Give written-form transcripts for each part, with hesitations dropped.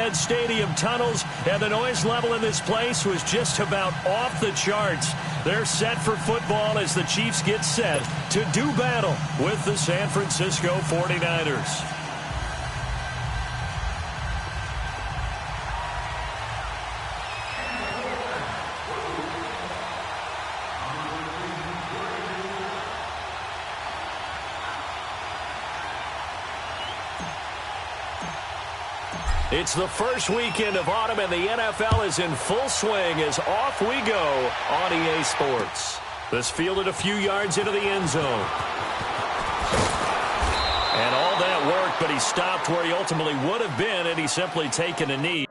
Arrowhead Stadium tunnels, and the noise level in this place was just about off the charts. They're set for football as the Chiefs get set to do battle with the San Francisco 49ers. It's the first weekend of autumn, and the NFL is in full swing as off we go on EA Sports. This fielded a few yards into the end zone. And all that work, but he stopped where he ultimately would have been had he simply taken a knee.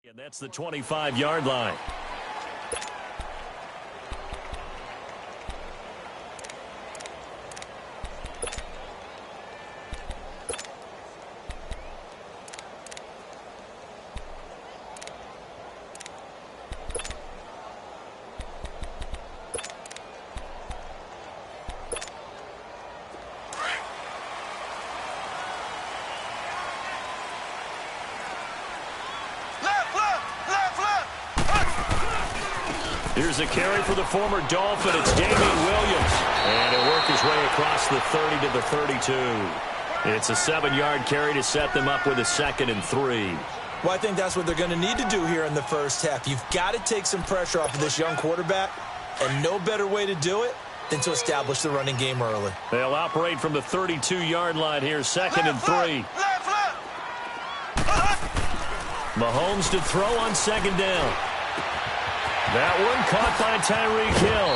And that's the 25-yard line. Here's a carry for the former Dolphin. It's Damian Williams. And he'll work his way across the 30 to the 32. It's a 7-yard carry to set them up with a 2nd and 3. Well, I think that's what they're going to need to do here in the first half. You've got to take some pressure off of this young quarterback, and no better way to do it than to establish the running game early. They'll operate from the 32-yard line here, 2nd and 3. Mahomes to throw on 2nd down. That one caught by Tyreek Hill.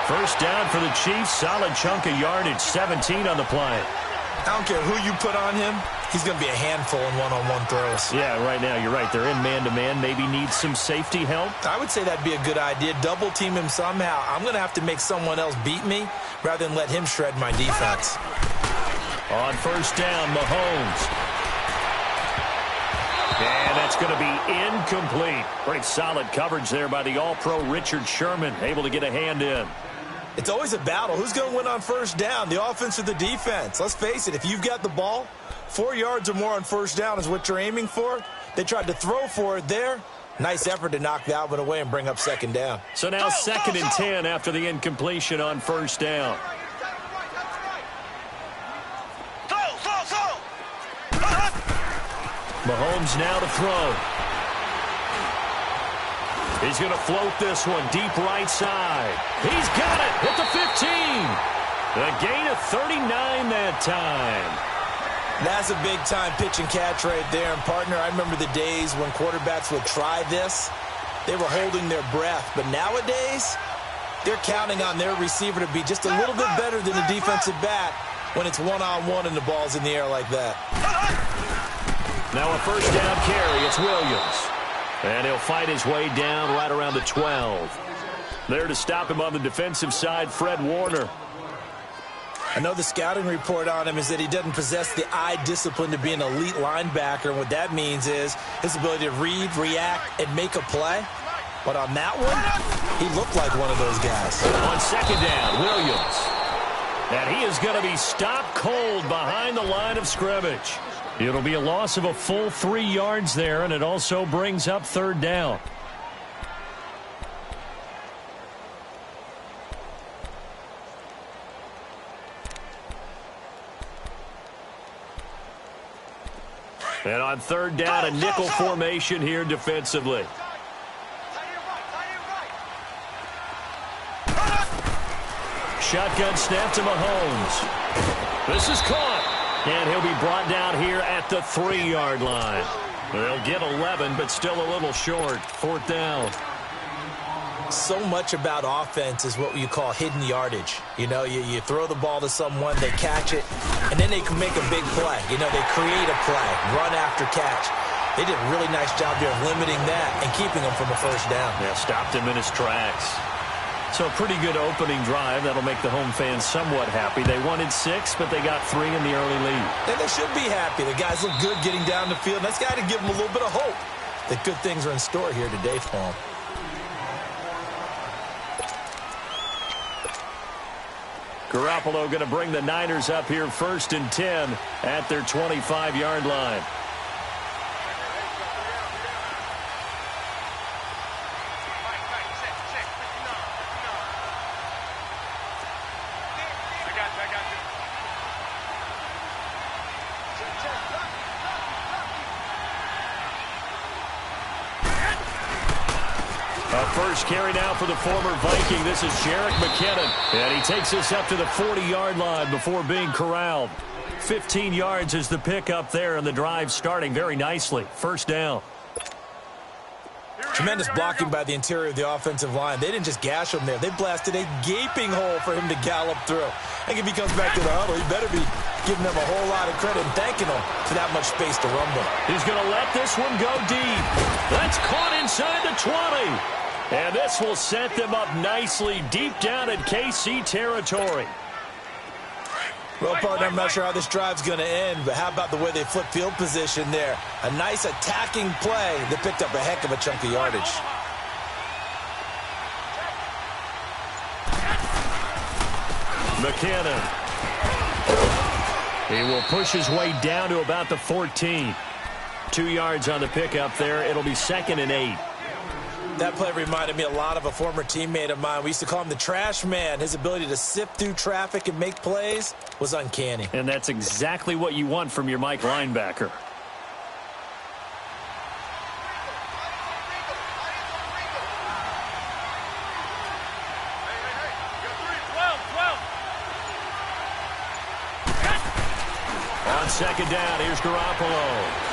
First down for the Chiefs. Solid chunk of yardage, 17 on the play. I don't care who you put on him. He's going to be a handful in one-on-one throws. Yeah, right now, you're right. They're in man-to-man. Maybe need some safety help. I would say that'd be a good idea. Double team him somehow. I'm going to have to make someone else beat me rather than let him shred my defense. On first down, Mahomes. And that's going to be incomplete. Pretty solid coverage there by the All-Pro Richard Sherman, able to get a hand in. It's always a battle. Who's going to win on first down, the offense or the defense? Let's face it, if you've got the ball, 4 yards or more on first down is what you're aiming for. They tried to throw for it there. Nice effort to knock that one away and bring up 2nd down. So now 2nd and 10 after the incompletion on first down. Mahomes now to throw. He's going to float this one deep right side. He's got it at the 15. A gain of 39 that time. That's a big-time pitch and catch right there. And, partner, I remember the days when quarterbacks would try this. They were holding their breath. But nowadays, they're counting on their receiver to be just a little bit better than the defensive back when it's one-on-one and the ball's in the air like that. Now a first down carry. It's Williams. And he'll fight his way down right around the 12. There to stop him on the defensive side, Fred Warner. I know the scouting report on him is that he doesn't possess the eye discipline to be an elite linebacker. And what that means is his ability to read, react, and make a play. But on that one, he looked like one of those guys. On 2nd down, Williams. And he is going to be stopped cold behind the line of scrimmage. It'll be a loss of a full 3 yards there, and it also brings up 3rd down. And on 3rd down, a nickel formation here defensively. Shotgun snap to Mahomes. This is caught. And he'll be brought down here at the 3-yard line. They'll get 11, but still a little short. 4th down. So much about offense is what you call hidden yardage. You know, you throw the ball to someone, they catch it, and then they can make a big play. You know, they create a play, run after catch. They did a really nice job here of limiting that and keeping him from a first down. Yeah, stopped him in his tracks. So a pretty good opening drive. That'll make the home fans somewhat happy. They wanted 6, but they got 3 in the early lead. And they should be happy. The guys look good getting down the field. That's got to give them a little bit of hope that good things are in store here today for them. Garoppolo going to bring the Niners up here 1st and 10 at their 25-yard line. First carry now for the former Viking. This is Jerick McKinnon. And he takes us up to the 40-yard line before being corralled. 15 yards is the pickup there, and the drive starting very nicely. First down. Tremendous blocking by the interior of the offensive line. They didn't just gash him there. They blasted a gaping hole for him to gallop through. I think if he comes back to the huddle, he better be giving them a whole lot of credit and thanking them for that much space to rumble. He's going to let this one go deep. That's caught inside the 20. And this will set them up nicely deep down in KC territory. Well, partner, I'm not sure how this drive's going to end, but how about the way they flip field position there? A nice attacking play that picked up a heck of a chunk of yardage. McKinnon. He will push his way down to about the 14. 2 yards on the pickup there. It'll be 2nd and 8. That play reminded me a lot of a former teammate of mine. We used to call him the trash man. His ability to sift through traffic and make plays was uncanny. And that's exactly what you want from your Mike linebacker. On 2nd down, here's Garoppolo.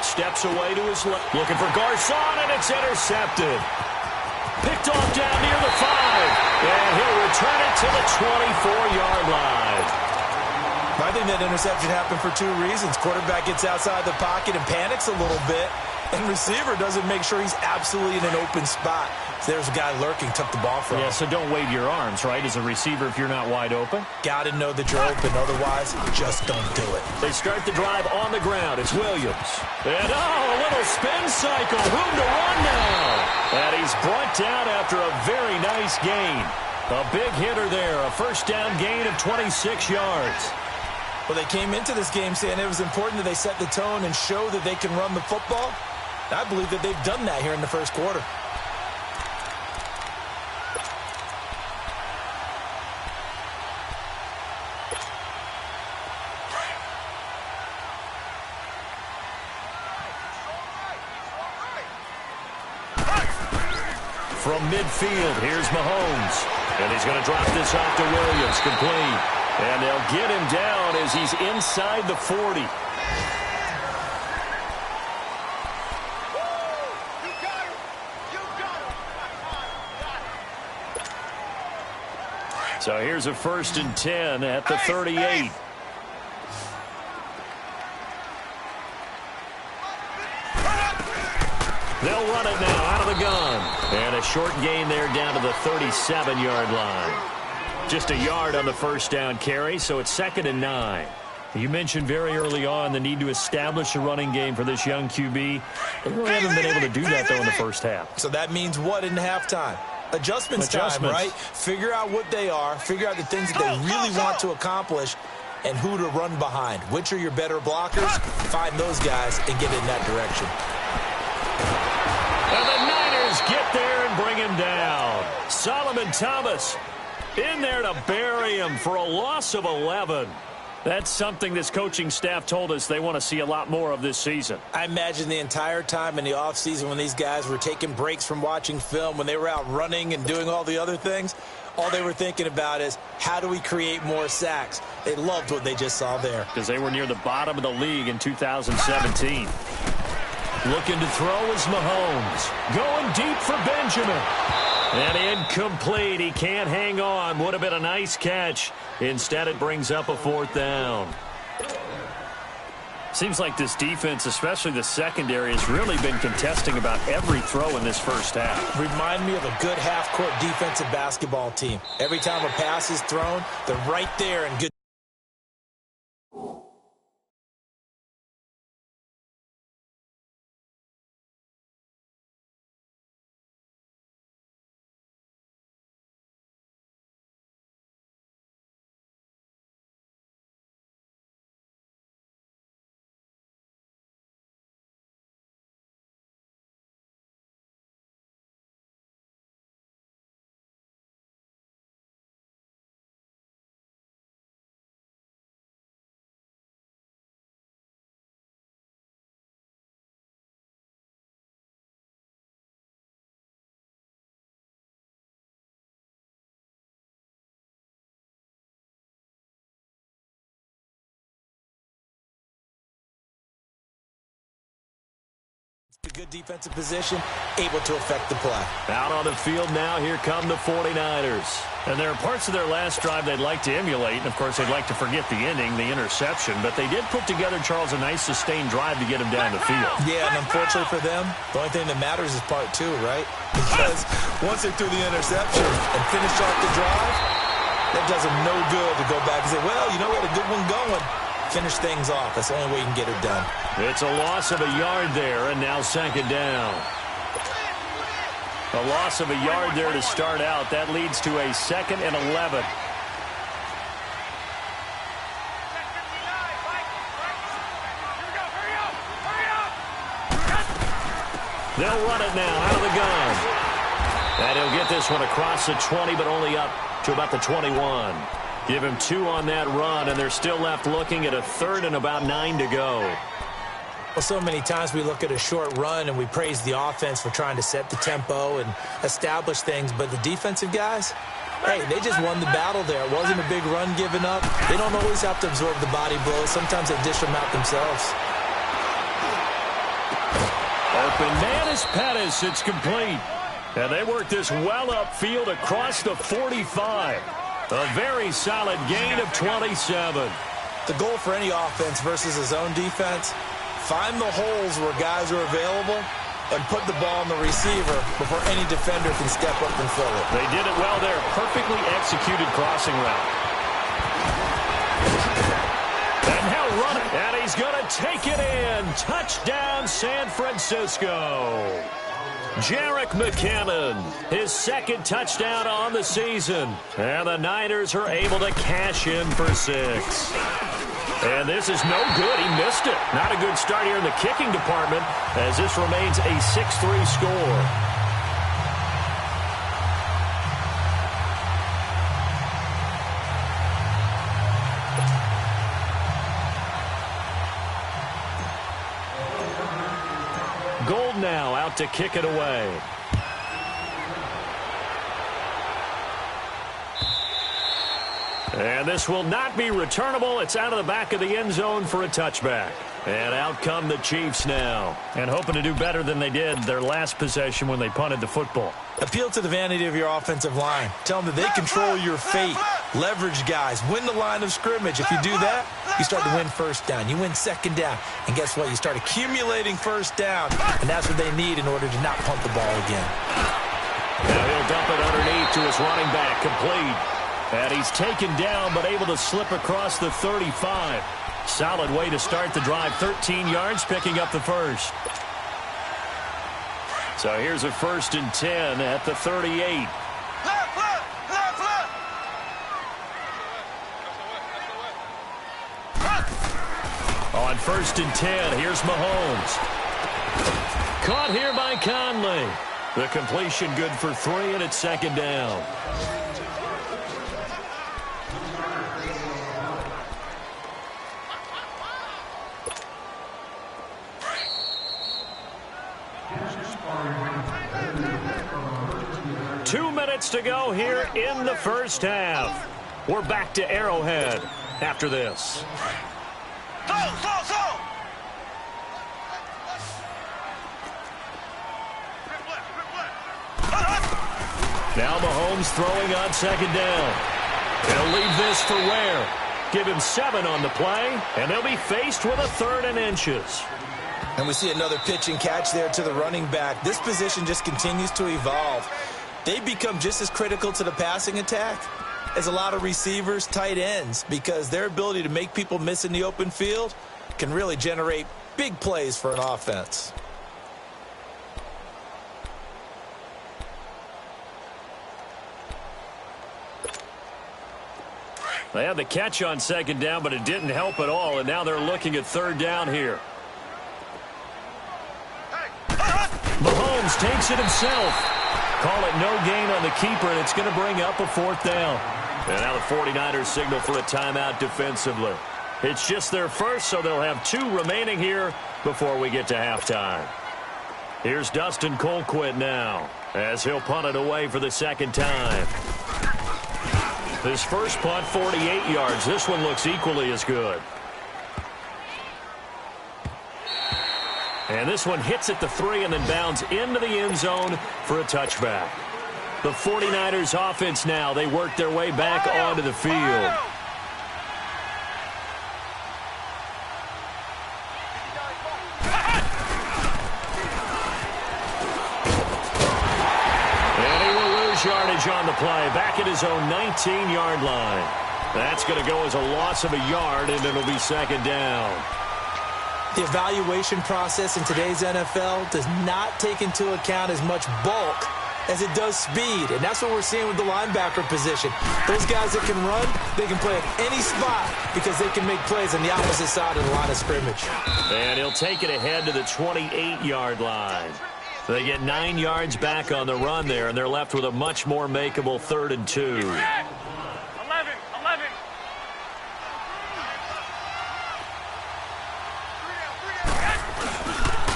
Steps away to his left. Looking for Garcon, and it's intercepted. Picked off down near the 5. And he'll return it to the 24-yard line. I think that interception happened for 2 reasons. Quarterback gets outside the pocket and panics a little bit. And receiver doesn't make sure he's absolutely in an open spot. So there's a guy lurking, took the ball from him. Yeah, so don't wave your arms, right, as a receiver if you're not wide open. Got to know that you're open. Otherwise, just don't do it. They start the drive on the ground. It's Williams. And, a little spin cycle. Room to run now. And he's brought down after a very nice gain. A big hitter there. A first down gain of 26 yards. Well, they came into this game saying it was important that they set the tone and show that they can run the football. I believe that they've done that here in the first quarter. From midfield, here's Mahomes. And he's going to drop this off to Williams, complete. And they'll get him down as he's inside the 40. So here's a 1st and 10 at the 38. They'll run it now out of the gun. And a short gain there down to the 37-yard line. Just a yard on the first down carry, so it's 2nd and 9. You mentioned very early on the need to establish a running game for this young QB. They really haven't been able to do that, though, in the first half. So that means what in halftime? Adjustments time, right? Figure out what they are, figure out the things that they really want to accomplish, and who to run behind. Which are your better blockers? Find those guys and get in that direction. And the Niners get there and bring him down. Solomon Thomas in there to bury him for a loss of 11. That's something this coaching staff told us they want to see a lot more of this season. I imagine the entire time in the offseason when these guys were taking breaks from watching film, when they were out running and doing all the other things, All they were thinking about is, how do we create more sacks? They loved what they just saw there. Because they were near the bottom of the league in 2017. Looking to throw is Mahomes. Going deep for Benjamin. And incomplete. He can't hang on. Would have been a nice catch. Instead, it brings up a 4th down. Seems like this defense, especially the secondary, has really been contesting about every throw in this first half. Remind me of a good half-court defensive basketball team. Every time a pass is thrown, they're right there and good. A good defensive position, able to affect the play. Out on the field now, here come the 49ers. And there are parts of their last drive they'd like to emulate. And, of course, they'd like to forget the ending, the interception. But they did put together, Charles, a nice sustained drive to get him down the field. Yeah, and unfortunately for them, the only thing that matters is part 2, right? Because once they threw the interception and finished off the drive, that does them no good to go back and say, well, you know, we had a good one going. Finish things off. That's the only way you can get it done. It's a loss of a yard there, and now 2nd down. A loss of a yard there to start out. That leads to a 2nd and 11. They'll run it now out of the gun. And he'll get this one across the 20, but only up to about the 21. Give him 2 on that run, and they're still left looking at a 3rd and about 9 to go. Well, so many times we look at a short run and we praise the offense for trying to set the tempo and establish things, but the defensive guys, hey, they just won the battle there. It wasn't a big run given up. They don't always have to absorb the body blows. Sometimes they dish them out themselves. Open man is Pettis. It's complete. And they work this well upfield across the 45. A very solid gain of 27. The goal for any offense versus a zone defense, find the holes where guys are available and put the ball on the receiver before any defender can step up and fill it. They did it well there. Perfectly executed crossing route. And now run it. And he's going to take it in. Touchdown, San Francisco. Jerick McKinnon, his 2nd touchdown on the season. And the Niners are able to cash in for 6. And this is no good. He missed it. Not a good start here in the kicking department as this remains a 6-3 score. Gold now out to kick it away. And this will not be returnable. It's out of the back of the end zone for a touchback. And out come the Chiefs now. And hoping to do better than they did their last possession when they punted the football. Appeal to the vanity of your offensive line. Tell them that they control your fate. Leverage guys. Win the line of scrimmage. If you do that, you start to win 1st down. You win 2nd down. And guess what? You start accumulating 1st down. And that's what they need in order to not punt the ball again. Now he'll dump it underneath to his running back. Complete. And he's taken down but able to slip across the 35. Solid way to start the drive. 13 yards, picking up the 1st. So here's a 1st and 10 at the 38. On 1st and 10, here's Mahomes. Caught here by Conley. The completion good for 3, and it's 2nd down. 2 minutes to go here in the first half. We're back to Arrowhead after this. Now Mahomes throwing on second down. He'll leave this for Ware. Give him 7 on the play, and they'll be faced with a 3rd and inches. And we see another pitch and catch there to the running back. This position just continues to evolve. They become just as critical to the passing attack as a lot of receivers, tight ends, because their ability to make people miss in the open field can really generate big plays for an offense. They had the catch on second down, but it didn't help at all, and now they're looking at 3rd down here. Mahomes takes it himself. Call it no gain on the keeper, and it's going to bring up a 4th down. And now the 49ers signal for a timeout defensively. It's just their first, so they'll have 2 remaining here before we get to halftime. Here's Dustin Colquitt now, as he'll punt it away for the 2nd time. His first punt, 48 yards. This one looks equally as good. And this one hits at the 3 and then bounds into the end zone for a touchback. The 49ers offense now, they work their way back onto the field. Yardage on the play, back at his own 19-yard line. That's going to go as a loss of a yard, and it'll be 2nd down. The evaluation process in today's NFL does not take into account as much bulk as it does speed, and that's what we're seeing with the linebacker position. Those guys that can run, they can play at any spot because they can make plays on the opposite side of the line of scrimmage. And he'll take it ahead to the 28-yard line. They get 9 yards back on the run there, and they're left with a much more makeable 3rd and 2. 11.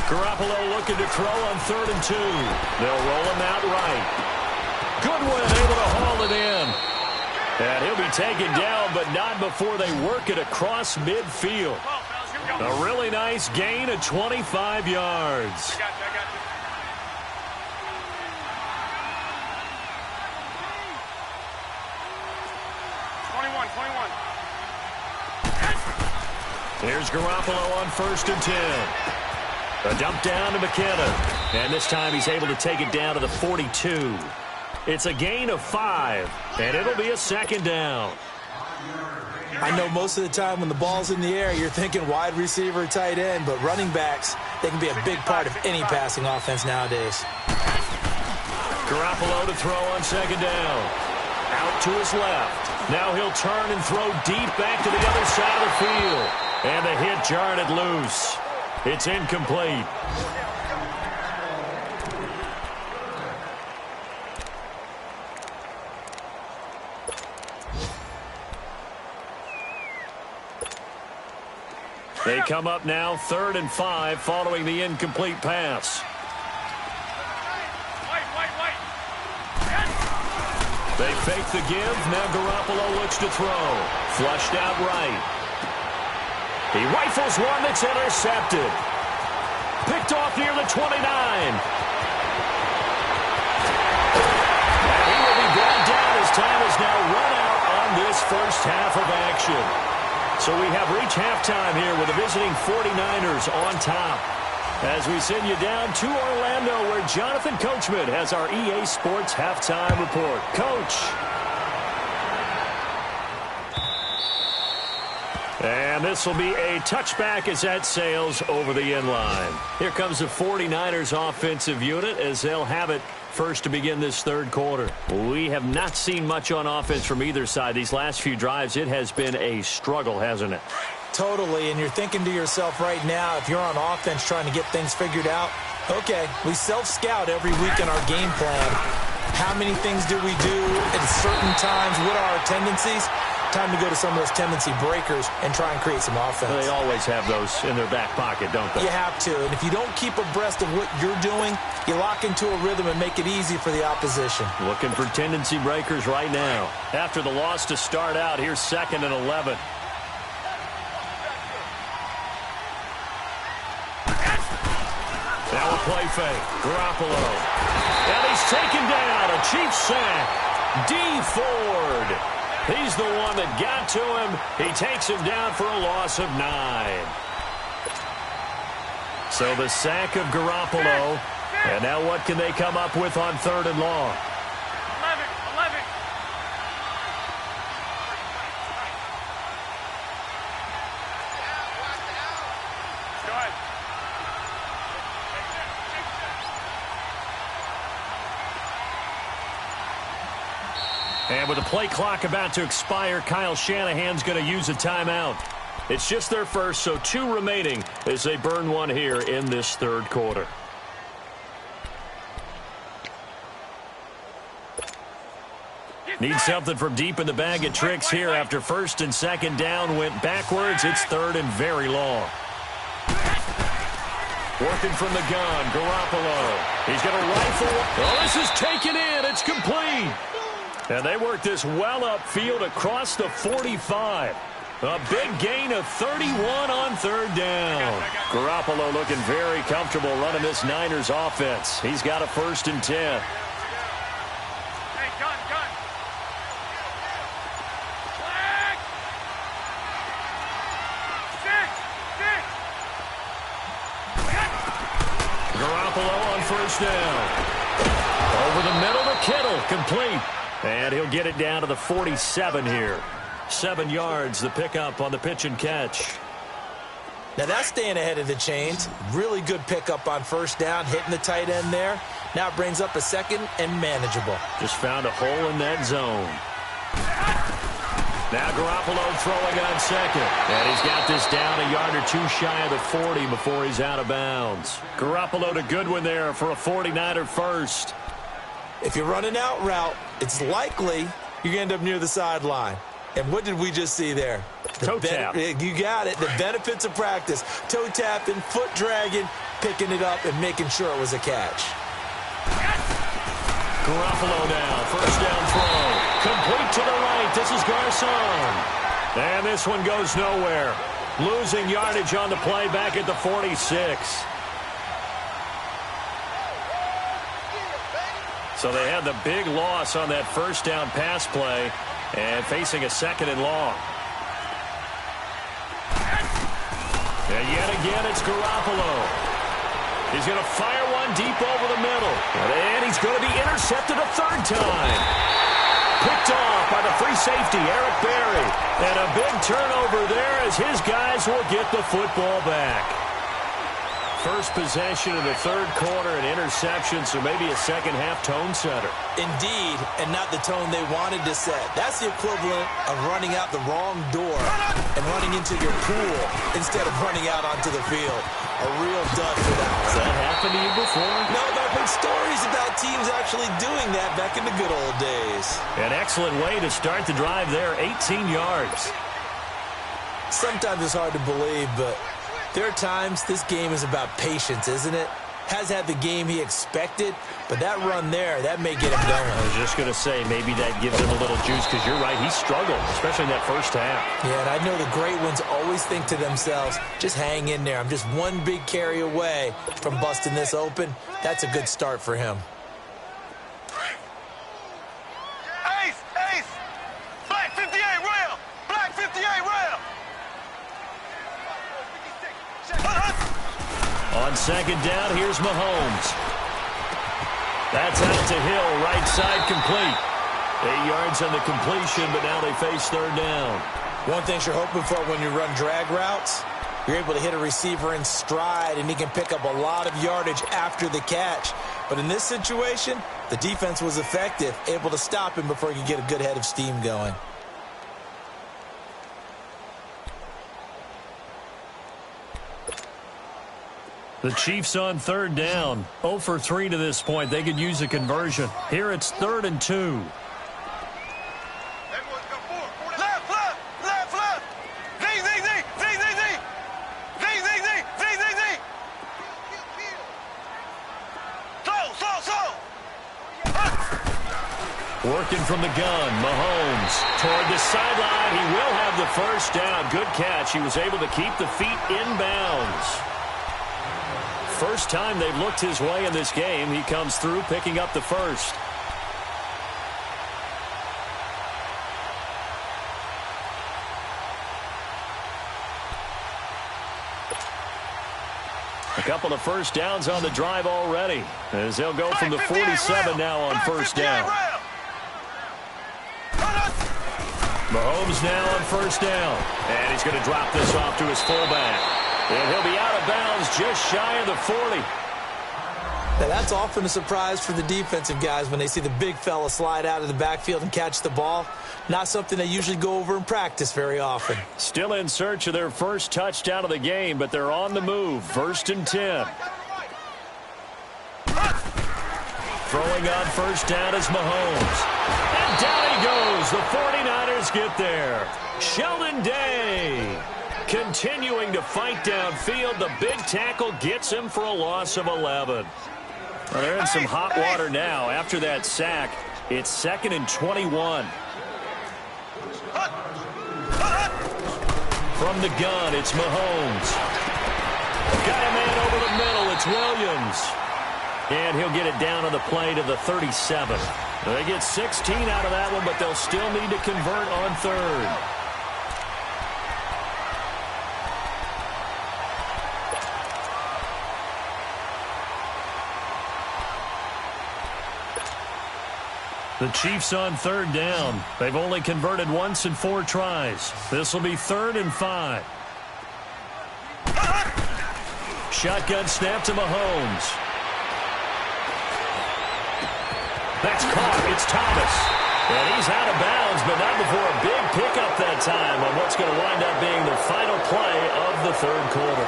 Garoppolo looking to throw on 3rd and 2. They'll roll him out right. Goodwin able to haul it in. And he'll be taken down, but not before they work it across midfield. A really nice gain of 25 yards. I got you. Here's Garoppolo on 1st and 10. A dump down to McKenna. And this time he's able to take it down to the 42. It's a gain of 5, and it'll be a 2nd down. I know most of the time when the ball's in the air, you're thinking wide receiver, tight end, but running backs, they can be a big part of any passing offense nowadays. Garoppolo to throw on 2nd down. Out to his left. Now he'll turn and throw deep back to the other side of the field. And the hit jarred it loose. It's incomplete. They come up now 3rd and 5 following the incomplete pass. They fake the give. Now Garoppolo looks to throw. Flushed out right. He rifles one that's intercepted. Picked off near the 29. And he will be brought down as time is now run out on this first half of action. So we have reached halftime here with the visiting 49ers on top. As we send you down to Orlando, where Jonathan Coachman has our EA Sports halftime report. Coach. And this will be a touchback as that sails over the end line. Here comes the 49ers offensive unit as they'll have it first to begin this 3rd quarter. We have not seen much on offense from either side. These last few drives, it has been a struggle, hasn't it? Totally, and you're thinking to yourself right now, if you're on offense trying to get things figured out, okay, we self-scout every week in our game plan. How many things do we do at certain times? What are our tendencies? Time to go to some of those tendency breakers and try and create some offense. They always have those in their back pocket, don't they? You have to. And if you don't keep abreast of what you're doing, you lock into a rhythm and make it easy for the opposition. Looking for tendency breakers right now. After the loss to start out, here's 2nd and 11. Now a play fake. Garoppolo. And he's taken down. A Chiefs sack. D. Ford. He's the one that got to him. He takes him down for a loss of 9. So the sack of Garoppolo. And now what can they come up with on 3rd and long? 11. Go ahead. And with the play clock about to expire, Kyle Shanahan's going to use a timeout. It's just their first, so 2 remaining as they burn one here in this 3rd quarter. Need something from deep in the bag of tricks here after 1st and 2nd down went backwards. It's 3rd and very long. Working from the gun, Garoppolo. He's going to rifle. Oh, this is taken in. It's complete. And they work this well upfield across the 45. A big gain of 31 on 3rd down. Garoppolo looking very comfortable running this Niners offense. He's got a 1st and 10. Hey, gun. Garoppolo on 1st down. Over the middle to Kittle, complete. And he'll get it down to the 47 here. 7 yards, the pickup on the pitch and catch. Now that's staying ahead of the chains. Really good pickup on 1st down, hitting the tight end there. Now it brings up a 2nd and manageable. Just found a hole in that zone. Now Garoppolo throwing on 2nd. And he's got this down a yard or 2 shy of the 40 before he's out of bounds. Garoppolo to Goodwin there for a 49er 1st. If you're running out route, it's likely you're going to end up near the sideline. And what did we just see there? Toe tap. You got it. The benefits of practice. Toe tapping, foot dragging, picking it up, and making sure it was a catch. Garoppolo now. 1st down throw. Complete to the right. This is Garcon. And this one goes nowhere. Losing yardage on the play back at the 46. So they had the big loss on that 1st down pass play and facing a 2nd and long. And yet again, it's Garoppolo. He's going to fire one deep over the middle. And he's going to be intercepted a 3rd time. Picked off by the free safety, Eric Berry. And a big turnover there as his guys will get the football back. First possession of the 3rd quarter, an interception, so maybe a second-half tone setter. Indeed, and not the tone they wanted to set. That's the equivalent of running out the wrong door and running into your pool instead of running out onto the field. A real dud for that one. Has that happened to you before? No, but I've heard stories about teams actually doing that back in the good old days. An excellent way to start the drive there, 18 yards. Sometimes it's hard to believe, but there are times this game is about patience, isn't it? Has had the game he expected, but that run there, that may get him going. I was just going to say, maybe that gives him a little juice, because you're right, he struggled, especially in that 1st half. Yeah, and I know the great ones always think to themselves, just hang in there. I'm just one big carry away from busting this open. That's a good start for him. Ace! Black 58 rail! Black 58 rail! On 2nd down, here's Mahomes. That's out to Hill, right side complete. 8 yards on the completion, but now they face 3rd down. One thing you're hoping for when you run drag routes, you're able to hit a receiver in stride, and he can pick up a lot of yardage after the catch. But in this situation, the defense was effective, able to stop him before he could get a good head of steam going. The Chiefs on 3rd down. 0 for 3 to this point. They could use a conversion. Here it's 3rd and 2. Left! Working from the gun, Mahomes toward the sideline. He will have the first down. Good catch. He was able to keep the feet in bounds. First time they've looked his way in this game. He comes through picking up the first. A couple of first downs on the drive already, as they'll go from the 47 now on first down. Mahomes now on first down. And he's going to drop this off to his fullback. And he'll be out of bounds just shy of the 40. Now, that's often a surprise for the defensive guys when they see the big fella slide out of the backfield and catch the ball. Not something they usually go over in practice very often. Still in search of their first touchdown of the game, but they're on the move. First and 10. Throwing on first down is Mahomes. And down he goes. The 49ers get there. Sheldon Day continuing to fight downfield. The big tackle gets him for a loss of 11. Well, they're in some hot water now. After that sack, it's 2nd and 21. From the gun, it's Mahomes. Got a man over the middle. It's Williams. And he'll get it down on the play to the 37. They get 16 out of that one, but they'll still need to convert on third. The Chiefs on third down. They've only converted once in 4 tries. This will be 3rd and 5. Shotgun snap to Mahomes. That's caught. It's Thomas. And he's out of bounds, but not before a big pickup that time on what's going to wind up being the final play of the 3rd quarter.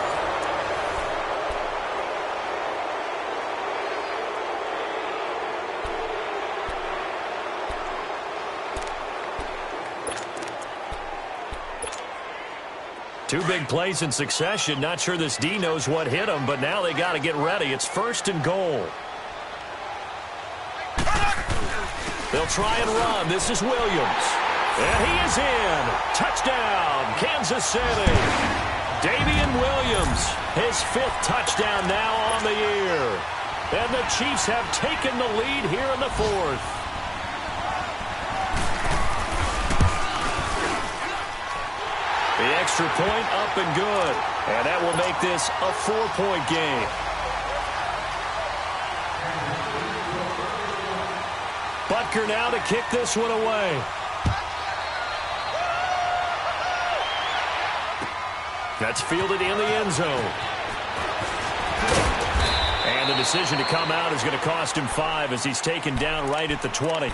Two big plays in succession. Not sure this D knows what hit him, but now they got to get ready. It's 1st and goal. They'll try and run. This is Williams. And he is in. Touchdown, Kansas City. Damian Williams, his 5th touchdown now on the year. And the Chiefs have taken the lead here in the 4th. The extra point up and good. And that will make this a 4-point game. Butker now to kick this one away. That's fielded in the end zone. And the decision to come out is going to cost him 5 as he's taken down right at the 20.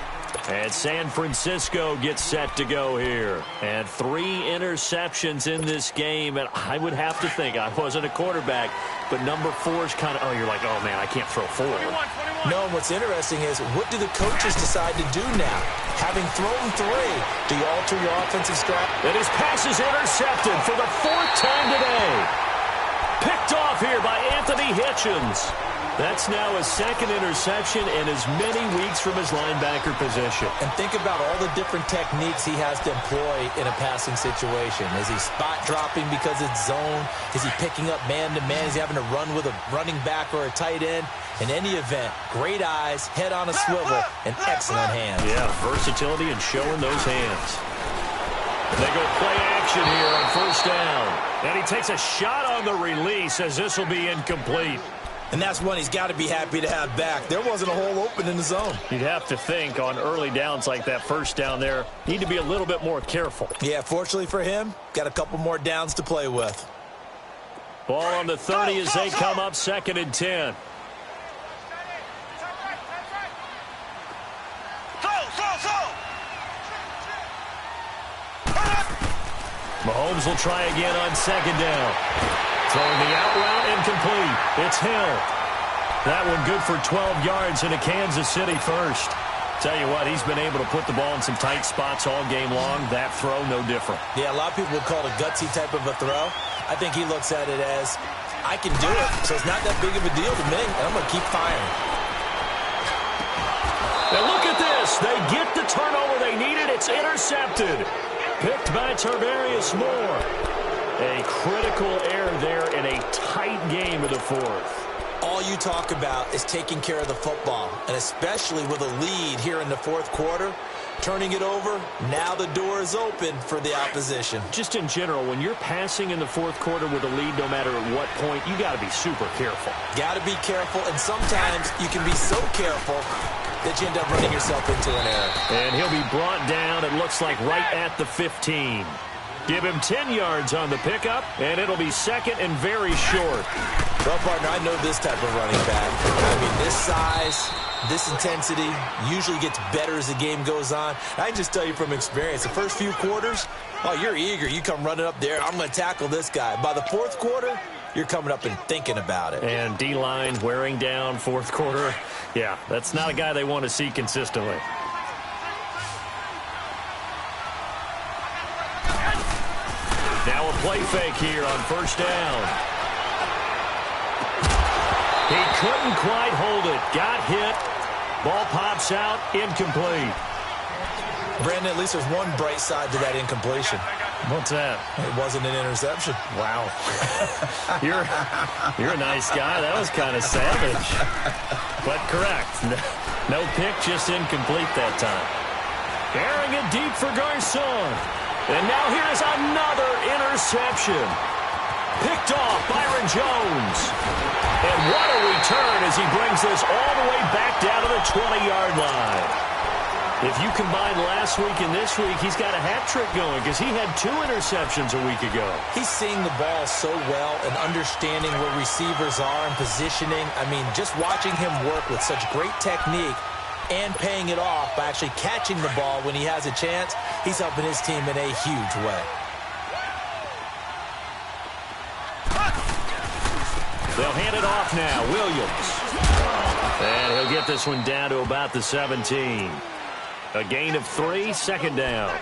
And San Francisco gets set to go here. And 3 interceptions in this game. And I would have to think, I wasn't a quarterback, but number 4 is kind of, oh, you're like, oh, man, I can't throw 4. 21. No, and what's interesting is, what do the coaches decide to do now? Having thrown 3, do you alter your offensive strategy? And his pass is intercepted for the 4th time today. Picked off here by Anthony Hitchens. That's now his 2nd interception in as many weeks from his linebacker position. And think about all the different techniques he has to employ in a passing situation. Is he spot dropping because it's zone? Is he picking up man-to-man? Is he having to run with a running back or a tight end? In any event, great eyes, head on a swivel, and excellent hands. Yeah, versatility and showing those hands. And they go play action here on first down. And he takes a shot on the release as this will be incomplete. And that's one he's got to be happy to have back. There wasn't a hole open in the zone. You'd have to think on early downs like that first down there, need to be a little bit more careful. Yeah, fortunately for him, got a couple more downs to play with. Ball on the 30 as they come up 2nd and 10. Mahomes will try again on 2nd down. Throwing the out route incomplete. It's Hill. That one good for 12 yards into Kansas City first. Tell you what, he's been able to put the ball in some tight spots all game long. That throw, no different. Yeah, a lot of people would call it a gutsy type of a throw. I think he looks at it as, I can do it, so it's not that big of a deal to me, and I'm going to keep firing. Now look at this. Chiefs, they get the turnover they needed. It's intercepted. Picked by Tarvarius Moore. A critical error there in a tight game of the fourth. All you talk about is taking care of the football, and especially with a lead here in the fourth quarter. Turning it over, now the door is open for the opposition. Just in general, when you're passing in the fourth quarter with a lead, no matter at what point, you got to be super careful. Got to be careful, and sometimes you can be so careful that you end up running yourself into an error. And he'll be brought down, it looks like, right at the 15. Give him 10 yards on the pickup, and it'll be second and very short. Well, partner, I know this type of running back. I mean, this size, this intensity usually gets better as the game goes on. I can just tell you from experience, the first few quarters, oh, you're eager. You come running up there, I'm going to tackle this guy. By the fourth quarter, you're coming up and thinking about it. And D-line wearing down fourth quarter. Yeah, that's not a guy they want to see consistently. Now a play fake here on first down. He couldn't quite hold it. Got hit. Ball pops out. Incomplete. Brandon, at least there's one bright side to that incompletion. What's that? It wasn't an interception. Wow. You're a nice guy. That was kind of savage. But correct. No pick, just incomplete that time. Airing it deep for Garcon. And now here's another interception. Picked off Byron Jones. And what a return as he brings this all the way back down to the 20-yard line. If you combine last week and this week, he's got a hat trick going because he had 2 interceptions a week ago. He's seeing the ball so well and understanding where receivers are and positioning. I mean, just watching him work with such great technique and paying it off by actually catching the ball when he has a chance, he's helping his team in a huge way. They'll hand it off now. Williams. And he'll get this one down to about the 17. A gain of 3, second down.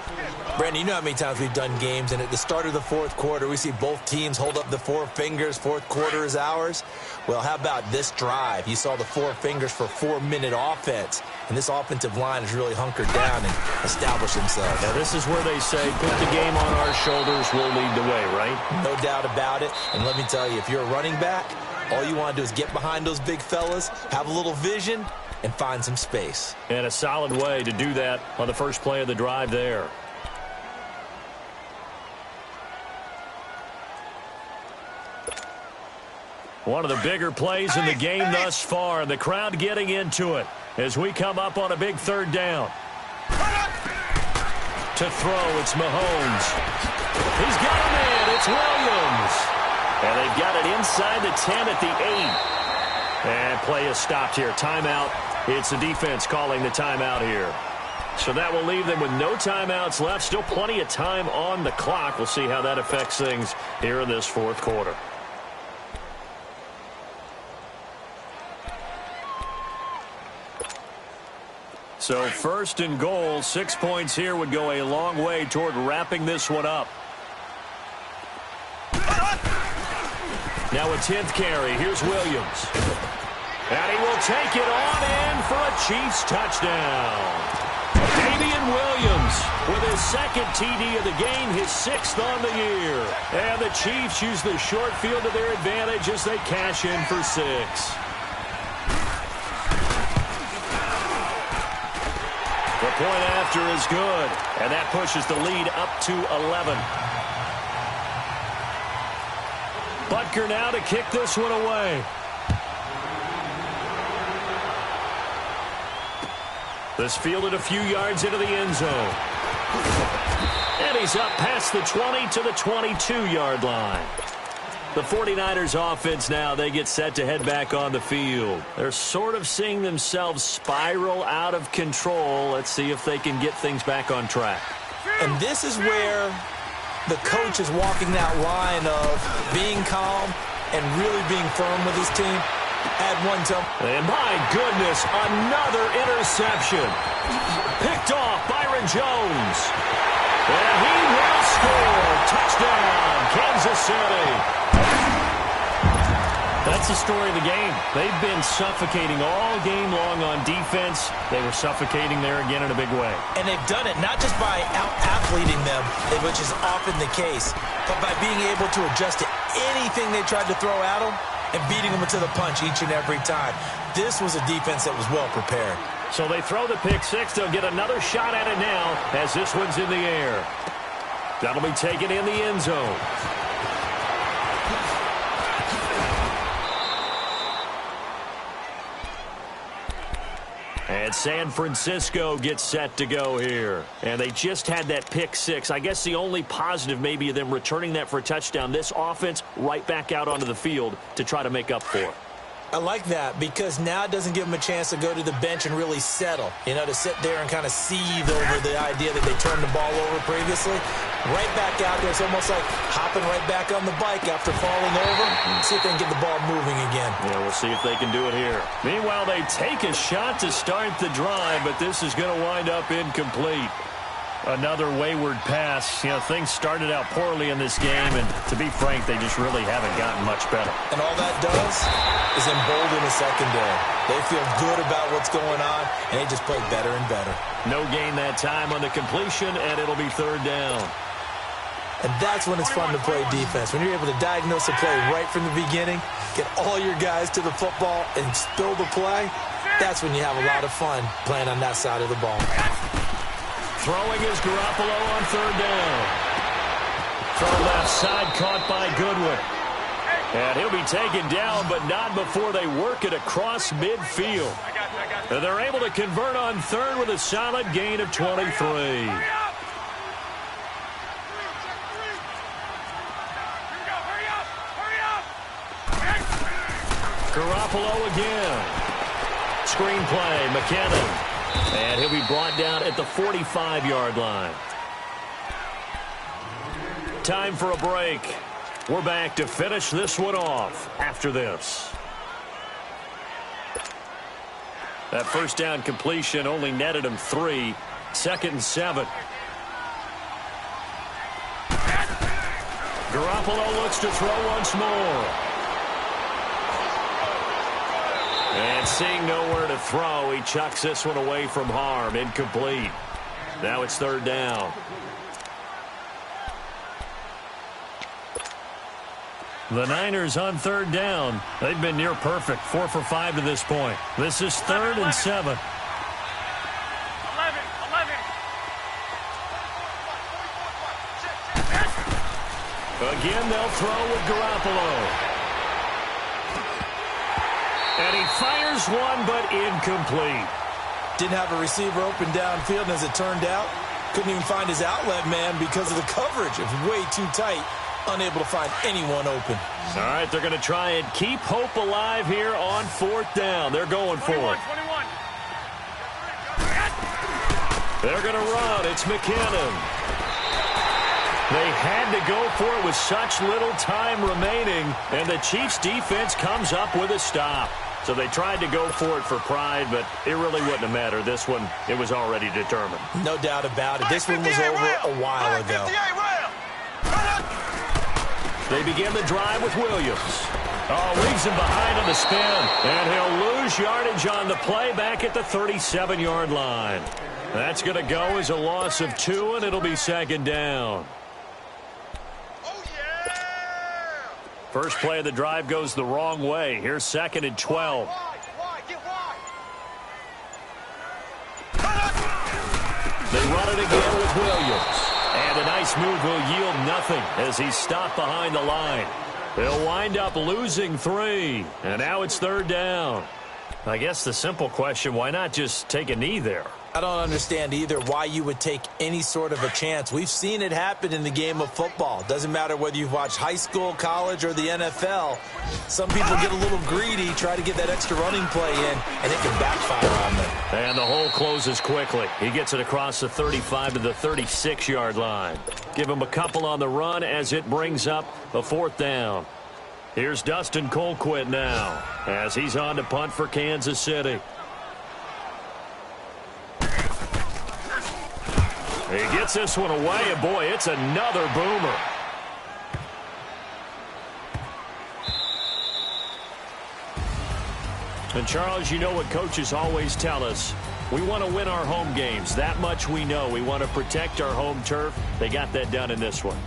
Brandon, you know how many times we've done games, and at the start of the fourth quarter, we see both teams hold up the 4 fingers, fourth quarter is ours. Well, how about this drive? You saw the 4 fingers for 4-minute offense, and this offensive line has really hunkered down and established themselves. Now, this is where they say, put the game on our shoulders, we'll lead the way, right? No doubt about it, and let me tell you, if you're a running back, all you want to do is get behind those big fellas, have a little vision, and find some space. And a solid way to do that on the first play of the drive there. One of the bigger plays in the game thus far, and the crowd getting into it as we come up on a big third down. To throw, it's Mahomes. He's got a man, it's Williams. And they've got it inside the 10 at the 8. And play is stopped here. Timeout. It's the defense calling the timeout here. So that will leave them with no timeouts left. Still plenty of time on the clock. We'll see how that affects things here in this fourth quarter. So first and goal, 6 points here would go a long way toward wrapping this one up. Now a 10th carry. Here's Williams. And he will take it on in for a Chiefs touchdown. Damian Williams with his second TD of the game, his 6th on the year. And the Chiefs use the short field to their advantage as they cash in for 6. The point after is good, and that pushes the lead up to 11. Butker now to kick this one away. This fielded a few yards into the end zone. And he's up past the 20 to the 22-yard line. The 49ers offense now, they get set to head back on the field. They're sort of seeing themselves spiral out of control. Let's see if they can get things back on track. And this is where the coach is walking that line of being calm and really being firm with his team. Add one to him. And my goodness, another interception. Picked off Byron Jones. And he will score. Touchdown, Kansas City. That's the story of the game. They've been suffocating all game long on defense. They were suffocating there again in a big way. And they've done it not just by out-athleting them, which is often the case, but by being able to adjust to anything they tried to throw at them and beating them to the punch each and every time. This was a defense that was well prepared. So they throw the pick six. They'll get another shot at it now as this one's in the air. That'll be taken in the end zone. And San Francisco gets set to go here. And they just had that pick six. I guess the only positive maybe of them returning that for a touchdown. This offense right back out onto the field to try to make up for it. I like that because now it doesn't give them a chance to go to the bench and really settle, to sit there and kind of seethe over the idea that they turned the ball over previously. Right back out there. It's almost like hopping right back on the bike after falling over. See if they can get the ball moving again. Yeah, we'll see if they can do it here. Meanwhile, they take a shot to start the drive, but this is going to wind up incomplete. Another wayward pass. Things started out poorly in this game, and to be frank, they just really haven't gotten much better. And all that does is embolden the secondary. They feel good about what's going on, and they just play better and better. No gain that time on the completion, and it'll be third down. And that's when it's fun to play defense. When you're able to diagnose a play right from the beginning, get all your guys to the football, and spill the play, that's when you have a lot of fun playing on that side of the ball. Throwing is Garoppolo on third down. Throw left side, caught by Goodwin. And he'll be taken down, but not before they work it across midfield. And they're able to convert on third with a solid gain of 23. Garoppolo again. Screenplay, McKinnon. And he'll be brought down at the 45-yard line. Time for a break. We're back to finish this one off after this. That first down completion only netted him 3. 2nd and 7. Garoppolo looks to throw once more. And seeing nowhere to throw, he chucks this one away from harm. Incomplete. Now it's third down. The Niners on third down. They've been near perfect. 4 for 5 to this point. This is 3rd and 7. 11. Again, they'll throw with Garoppolo. And he fires one, but incomplete. Didn't have a receiver open downfield, and as it turned out, couldn't even find his outlet man because of the coverage. It was way too tight, unable to find anyone open. All right, they're going to try and keep hope alive here on 4th down. They're going for it. 21. They're going to run. It's McKinnon. They had to go for it with such little time remaining, and the Chiefs' defense comes up with a stop. So they tried to go for it for pride, but it really wouldn't have mattered. This one, it was already determined. No doubt about it. This one was over a while ago. They begin the drive with Williams. Oh, leaves him behind on the spin, and he'll lose yardage on the play back at the 37-yard line. That's going to go as a loss of 2, and it'll be 2nd down. First play of the drive goes the wrong way. Here's 2nd and 12. They run it again with Williams. And a nice move will yield nothing as he's stopped behind the line. They'll wind up losing 3. And now it's 3rd down. I guess the simple question, why not just take a knee there? I don't understand either why you would take any sort of a chance. We've seen it happen in the game of football. Doesn't matter whether you've watched high school, college, or the NFL. Some people get a little greedy, try to get that extra running play in, and it can backfire on them. And the hole closes quickly. He gets it across the 35 to the 36-yard line. Give him a couple on the run as it brings up a 4th down. Here's Dustin Colquitt now as he's on to punt for Kansas City. He gets this one away, and boy, it's another boomer. And, Charles, you know what coaches always tell us. We want to win our home games. That much we know. We want to protect our home turf. They got that done in this one.